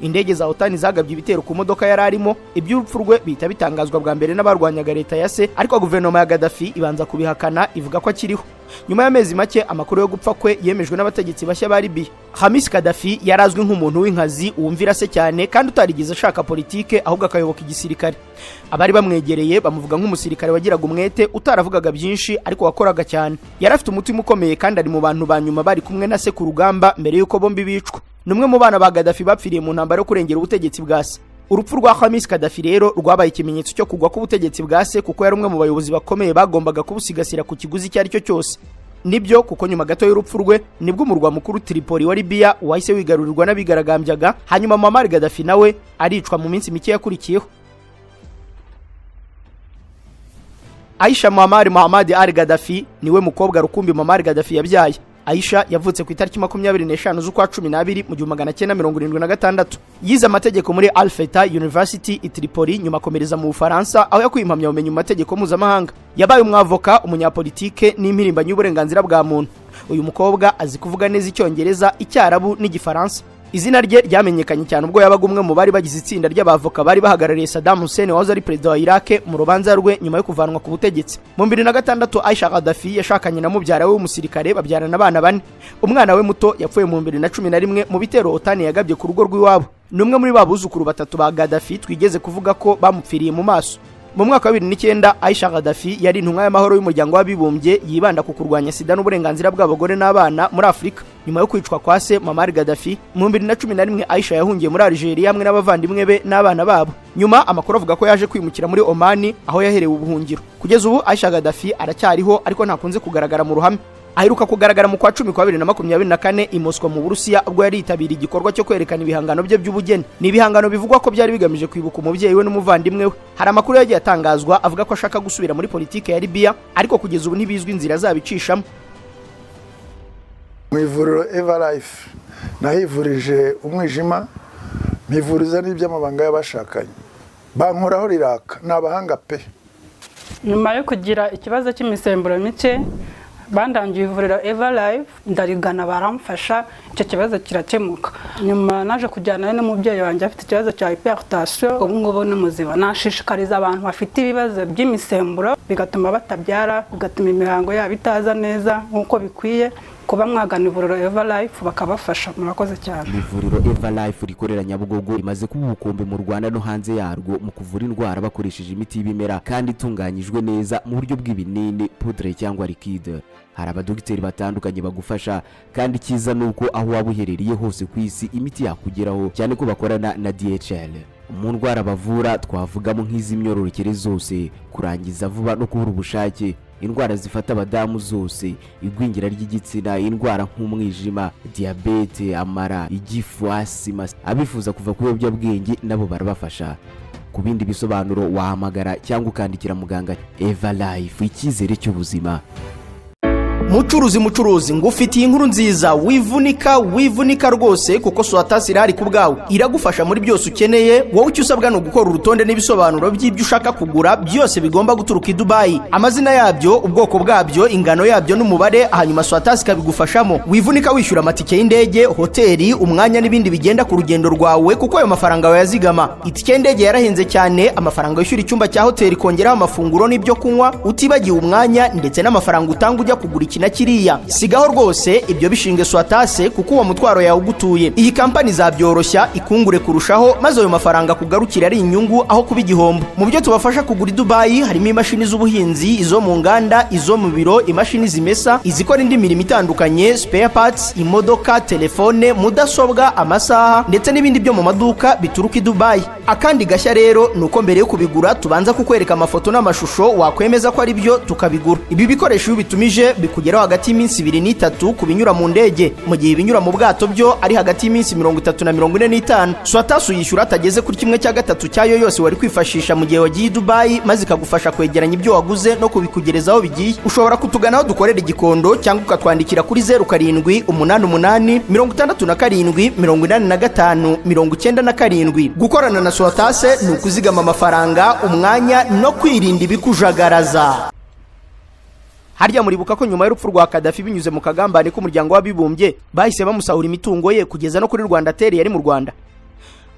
Indege za OTAN zagabye ibitero ku modoka yari arimo, iby'urupfu rwe bihita bitangazwa bwa mbere n'abarwanyaga leta ya se, ariko guverinoma ya Gaddafi ibanza kubihakana ivuga ko akiriho. Nyuma y'amezi make amakuru yo gupfa kwe yemejwe n'abategetsi bashya bari Libya. Kamisi Kadafi yarazwi nk'umuntu w'inkazi wumvira se cyane kandi utarigeze ashaka politike, ahubwo akayoboka igisirikare. Abari bamwegereye bamuvuga nk'umusirikare wagiraga umwete, utaravugaga byinshi ariko wakoraga cyane. Yari afite umutima ukomeye kandi ari mu bantu banyuma bari kumwe na se ku rugamba mbere yuko bombi bicwa. Numwe mu bana ba Gaddafi bapfiriye mu ntambara yo kurengera ubutegetsi bwa se. Urupfu rwa Kamisi Kadafi rero rwabaye ikimenyetso cyo kugwa k'ubutegetsi bwa se, kuko yari umwe mu bayobozi bakomeye bagombaga kubusigasira ku kiguzi icyo ari cyo cyose. Nibyo kuko nyuma gato y'urupfu rwe nibwo umurwa mukuru Tripoli wa Libya wahise wigarurirwa n'abigaragambyaga, hanyuma Muammar Gaddafi nawe aricwa mu minsi mike yakurikiyeho. Aisha Muammar al-Gaddafi niwe mukobwa rukumbi Muammar Gaddafi yabyaye. Aisha yavutse ku itariki 25 z'ukwa 12 mu 1976. Yize amategeko muri Al Fatah University i Tripoli, nyuma akomereza mu Bufaransa aho yakuye impamyabumenyi mu mategeko mpuzamahanga. Yabaye umwavoka, umunyapolitike n'impirimbanyi y'uburenganzira bwa muntu. Uyu mukobwa azi kuvuga neza Icyongereza, Icyarabu n'Igifaransa. Izina rye ryamenyekanye cyane ubwo yabaga umwe mu bari bagize itsinda ry'abavoka bari bahagarariye Saddam Hussein wahoze ari perezida wa Iraq mu rubanza rwe nyuma yo kuvanwa ku butegetsi. Mu 2006 Aisha Kadafi yashakanye na mubyara we w'umusirikare, babyarana abana 4. Umwana we muto yapfuye mu 2011 mu bitero OTAN yagabye ku rugo rw'iwabo. Numwe muri babuzukuru batatu ba Gaddafi twigeze kuvuga ko bamupfiriye mu maso. Mu mwaka wa 2009 Aisha Kadafi yari intumwa y'amahoro y'umuryango w'abibumbye yibanda ku kurwanya sida n'uburenganzira bw'abagore n'abana muri Afurika. Nyuma yo kwicwa kwa se Muammar Gaddafi mu 2011 Aisha yahungiye muri Algeria hamwe n'abavandimwe be n'abana babo. Nyuma amakuru avuga ko yaje kwimukira muri Oman aho yaherewe ubuhungiro. Kugeza ubu Aisha Gaddafi aracyariho ariko ntakunze kugaragara mu ruhame. Aheruka kugaragara mu kwa 10 kwa 2024 i Moscow mu Burusiya ubwo yari yitabiriye igikorwa cyo kwerekana ibihangano bye by'ubugeni. Ni ibihangano bivugwa ko byari bigamije kwibuka umubyeyi we n'umuvandimwe we. Hari amakuru yagiye atangazwa avuga ko ashaka gusubira muri politike ya Libya, ariko kugeza ubu ntibizwi inzira zabicishamo. Mu ivuriro Everlife nahivurije umwijima, mpivuriza n'iby'amabanga y'abashakanye. Bankoraho riraka n'abahanga pe. Nyuma yo kugira ikibazo cy'imisemburo mike bandangiye ivuriro Everlife, ndarigana baramfasha, icyo kibazo kirakemuka. Nyuma naje kujyana n'umubyeyi wanjye afite ikibazo cya hypertension, ubu ngubu ni muzima. Nashishikariza abantu bafite ibibazo by'imisemburo bigatuma batabyara, bigatuma imihango yabo itaza neza nk'uko bikwiye, kuba mwagana ivuriro Everlife bakabafasha. Murakoze cyane. Ivuriro Everlife rikorera Nyabugogo rimaze kuba ubukombe mu Rwanda no hanze yarwo mu kuvura indwara bakoresheje imiti y'ibimera kandi itunganyijwe neza mu buryo bw'ibinini, poudre cyangwa liquide. Hari abadogiteri batandukanye bagufasha kandi cyiza nuko aho waba uherereye hose ku isi imiti yakugeraho, cyane ko bakorana na DHL. Mu ndwara bavura twavugamo nk'iz'imyororokere zose, kurangiza vuba no kubura ubushake, indwara zifata abadamu zose, igwingira ry'igitsina, indwara nk'umwijima, diabete, amara, igifu, asima. Abifuza kuva ku biyobyabwenge nabo barabafasha. Ku bindi bisobanuro wahamagara cyangwa ukandikira muganga. Everlife, icyizere cy'ubuzima. Mucuruzi ngufitiye inkuru nziza, wivunika rwose kuko Swatasi irahari ku bwawe, iragufasha muri byose ukeneye. Wowe icyo usabwa no gukora urutonde n'ibisobanuro by'ibyo ushaka kugura, byose bigomba guturuka i Dubai, amazina yabyo, ubwoko bwabyo, ingano yabyo n'umubare, hanyuma Swatasi kabigufashamo. Wivunika wishyura amatike y'indege, hoteli, umwanya n'ibindi bigenda ku rugendo rwawe kuko ayo mafaranga wayazigama. Itike y'indege yarahenze cyane, amafaranga yishyura icyumba cya hoteli kongeraho amafunguro n'ibyo kunywa, utibagiwe umwanya ndetse n'amafaranga utanga ujya kugura na kiriya. Sigaho rwose ibyo bishinge Swatase kuko uwo mutwaro yawe ugutuye. Iyi kampani zabyoroshya ikungure kurushaho, maze ayo mafaranga kugarukira ari inyungu aho kuba igihombo. Mu byo tubafasha kugura i Dubai harimo imashini z'ubuhinzi, izo mu nganda, izo mu biro, imashini zimesa, izikora indi mirimo itandukanye, spare parts, imodoka, telefone, mudasobwa, amasaha ndetse n'ibindi byo mu maduka bituruka i Dubai. Akandi gashya rero nuko mbere yo kubigura tubanza kukwereka amafoto n'amashusho wakwemeza ko ari byo tukabigura. Ibi bikoresho iyo bitumije bikugeraho hagati y'iminsi 2 n'3 kubinyura mu ndege, mu gihe ibinyura mu bwato byo ari hagati y'iminsi 30 na 45. Swatasi yishyura atageze kuri 1/3 cyayo yose wari kwifashisha mu gihe wagiye i Dubai, maze ikagufasha kwegeranya ibyo waguze no kubikugerezaho bigiye. Ushobora kutuganaho dukorera igikondo cyangwa ukatwandikira kuri 0788 67 85 97. Gukorana na Swatasi ni ukuzigama amafaranga, umwanya no kwirinda ibikujagaraza. Harya muribuka ko nyuma y'urupfu rwa Kadafi binyuze mu kagambane k'umuryango w'abibumbye bahise bamusahura imitungo ye kugeza no kuri Rwanda Teri yari mu Rwanda.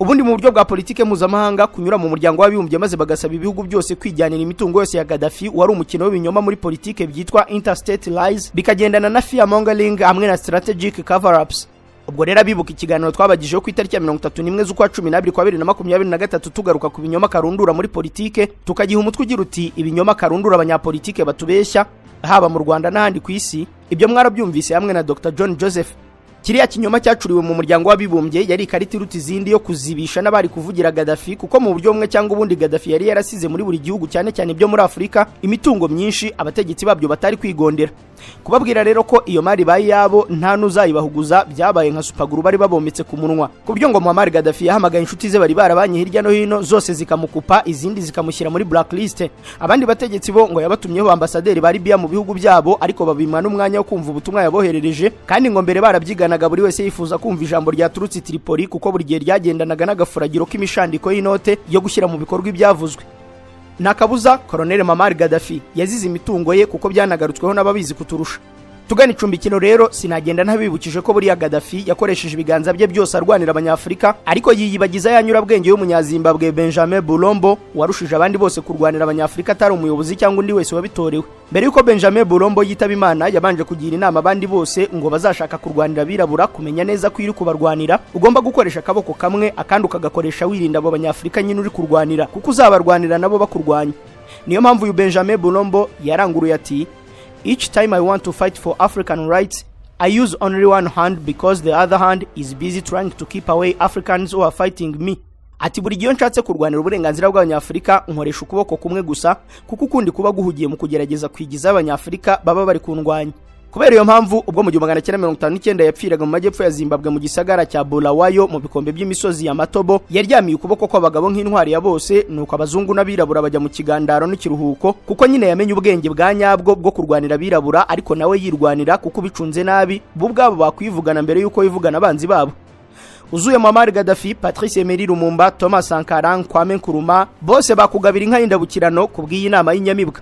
Ubundi mu buryo bwa politike mpuzamahanga kunyura mu muryango w'abibumbye maze bagasaba ibihugu byose kwijyanira imitungo yose ya Kadafi wari umukino w'ibinyoma muri politike byitwa interstate lies, bikagendana na fear mongering hamwe na strategic cover ups. Ubwo rero abibuka ikiganiro twabagijeho ku itariki ya 31 z'ukwa 12 kwa 2023 tugaruka ku binyoma karundura muri politike, tukagiha umutwe ugira uti ibinyoma karundura abanyapolitike batubeshya haba mu Rwanda n'ahandi ku isi. Ibyo mwarabyumvise hamwe na Dr. John Joseph. Kiriya kinyoma cyacuriwe mu muryango w'abibumbye yari ikarita iruta izindi yo kuzibisha n'abari kuvugira Kadafi, kuko mu buryo bumwe cyangwa ubundi Kadafi yari yarasize muri buri gihugu cyane cyane byo muri Afurika imitungo myinshi abategetsi babyo batari kwigondera. Kubabwira rero ko iyo mari bayi yabo nta nuzayibahuguza byabaye nka supaguru bari babometse ku munwa, ku buryo ngo Muammar Kadafi yahamagaye inshuti ze bari barabanye hirya no hino, zose zikamukupa, izindi zikamushyira muri blacklist. Abandi bategetsi bo ngo yabatumyeho ambasaderi bari Libya mu bihugu byabo, ariko babimana n'umwanya wo kumva ubutumwa yaboherereje, kandi ngo mbere barabyiganaga buri wese yifuza kumva ijambo ryaturutse Tripoli kuko buri gihe ryagendanaga n'agafuragiro k'imishandiko y'inote yo gushyira mu bikorwa ibyavuzwe. Nakabuza Colonel Muammar Kadafi yazize imitungo ye kuko byanagarutsweho n'ababizi kuturusha. Tugana icumbikino rero sinagenda ntabibukije ko buriya Kadafi yakoresheje ibiganza bye byose arwanira abanyafrika, ariko yiyibagiza yanyura bwenge y'umunyazimbabwe Benjamin Bulombo warushije abandi bose kurwanira abanyafrika atari umuyobozi cyangwa undi wese wabitorewe. Mbere yuko Benjamin Bulombo yitaba Imana yabanje kugira inama abandi bose ngo bazashaka kurwanira abirabura kumenya neza ko iri kubarwanira ugomba gukoresha akaboko kamwe akandi ukagakoresha wirinda abo banyafrika nyine uri kurwanira, kuko uzabarwanira nabo bakurwanya. Niyo mpamvu uyu Benjamin Bulombo yaranguruye ati, each time I want to fight for African rights, I use only one hand because the other hand is busy trying to keep away Africans who are fighting me. Ati buri gihe nshatse kurwanira uburenganzira bw'abanyafrika nkoresha ukuboko kumwe gusa, kuko ukundi kuba guhugiye mu kugerageza kwigiza abanyafrika baba bari kundwanya. Kubera iyo mpamvu ubwo mu 1959 yapfiraga mu majyepfo ya Zimbabwe mu gisagara cya Bulawayo mu bikombe by'imisozi ya Matobo, yaryamiye ukuboko kw'abagabo nk'intwari ya bose, nuko abazungu n'abirabura bajya mu kigandaro n'ikiruhuko, kuko nyine yamenye ubwenge bwa nyabwo bwo kurwanira abirabura, ariko nawe yirwanira kuko bicunze nabi bo ubwabo bakwivugana mbere yuko yivugana abanzi babo. Uzuye Muammar Kadafi, Patrice Emery Lumumba, Thomas Sankara, Kwame Nkrumah bose bakugabira inka y'indabukirano kubw'iyi nama y'inyamibwa.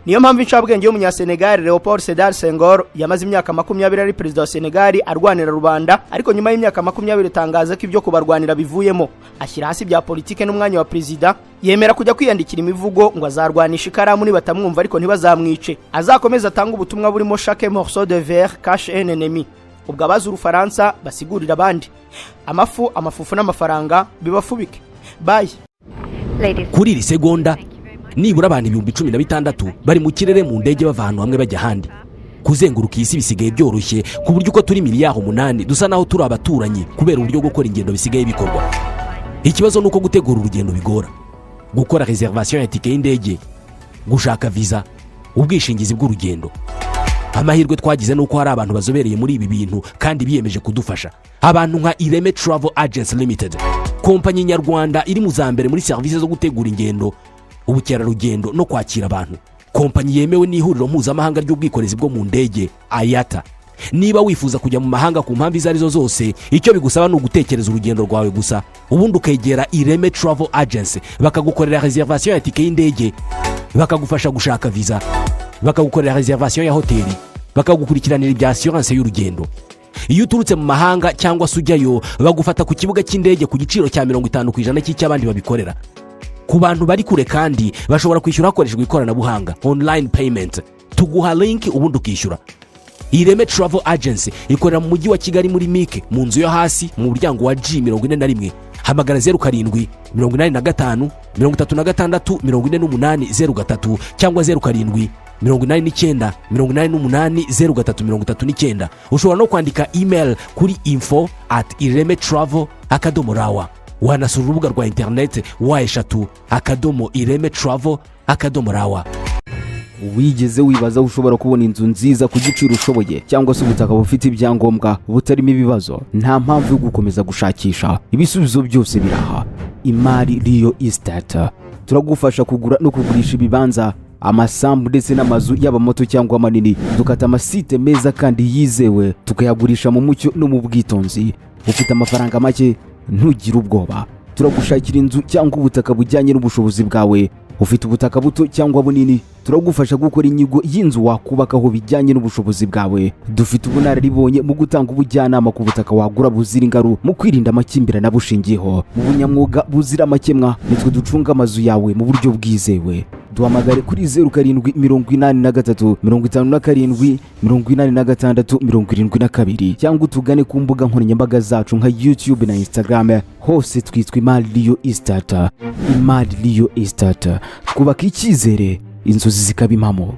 niyo mpamvu incabwenge y'umunyasenegal Leopold Sedar Senghor yamaze imyaka 20 ari perezida wa Senegal arwanira rubanda, ariko nyuma y'imyaka 20 tangaza ko ibyo kubarwanira bivuyemo, ashyira hasi bya politike n'umwanya wa perezida, yemera kujya kwiyandikira imivugo ngo azarwanisha ikaramu nibatamwumva ariko ntibazamwice, azakomeza atanga ubutumwa burimo chaque morceau de verre cache un ennemi. Ubwo abazi urufaransa basigurira abandi, amafufu n'amafaranga bibafubike. Bye. kuri iri segonda nibura abantu 16,000 bari mu kirere mu ndege bava ahantu hamwe bajya ahandi. Kuzenguruka isi bisigaye byoroshye ku buryo uko turi miliyari 8 dusa naho turi abaturanyi kubera uburyo bwo gukora ingendo bisigaye bikorwa. Ikibazo nuko gutegura urugendo bigora, gukora reservation ya tike y'indege, gushaka visa, ubwishingizi bw'urugendo. Amahirwe twagize nuko hari abantu bazobereye muri ibi bintu kandi biyemeje kudufasha. Abantu nka Ireme Travel Agents Limited, kompanyi nyarwanda iri mu zambere muri service zo gutegura ingendo, ubukerarugendo no kwakira abantu. Kompanyi yemewe n'ihuriro mpuzamahanga ry'ubwikorezi bwo mu ndege IATA. Niba wifuza kujya mu mahanga ku mpamvu izo arizo zose, icyo bigusaba ni ugutekereza urugendo rwawe gusa, ubundi ukegera Ireme Travel Agency bakagukorera reservation ya tike y'indege, bakagufasha gushaka visa, bakagukorera reservation ya hoteli, bakagukurikiranira ibya assurance y'urugendo. Iyo uturutse mu mahanga cyangwa se ujyayo, bagufata ku kibuga cy'indege ku giciro cya 50% cy'abandi babikorera. Ku bantu bari kure kandi bashobora kwishyura hakoreshejwe ikoranabuhanga online payment, tuguha link ubundi ukishyura. Ireme Travel Agency ikorera mu mujyi wa Kigali muri Mike mu nzu yo hasi mu muryango wa G41. Hamagara 07 85 36 48 cyangwa 07 89 88 0339. Ushobora no kwandika email kuri info@iremetravel.rawa. Wanasura urubuga rwa internet wa3.iremetravel.rawa. Wigeze wibaza ushobora kubona inzu nziza ku giciro ushoboye cyangwa se ubutaka bufite ibyangombwa butarimo ibibazo? Nta mpamvu yo gukomeza gushakisha, ibisubizo byose biraha. Imari Real Estate turagufasha kugura no kugurisha ibibanza, amasambu ndetse n'amazu yaba mato cyangwa manini. Dukata amasite meza kandi yizewe, tukayagurisha mu mucyo no mu bwitonzi. Ufite amafaranga make, ntugire ubwoba, turagushakira inzu cyangwa ubutaka bujyanye n'ubushobozi bwawe. Ufite ubutaka buto cyangwa bunini, turagufasha gukora inyigo y'inzu wakubakaho bijyanye n'ubushobozi bwawe. Dufite ubunararibonye mu gutanga ubujyanama ku butaka wagura buzira ingaru, mu kwirinda amakimbirane bushingiyeho, mu bunyamwuga buzira amakemwa. Nitwe ducunga amazu yawe mu buryo bwizewe. Duhamagare kuri 0783 57 86 72 cyangwa utugane ku mbuga nkoranyambaga zacu nka YouTube na Instagram, hose twitwa Imari Real Estate. Imari Real Estate, twubaka icyizere, inzozi zikaba impamo.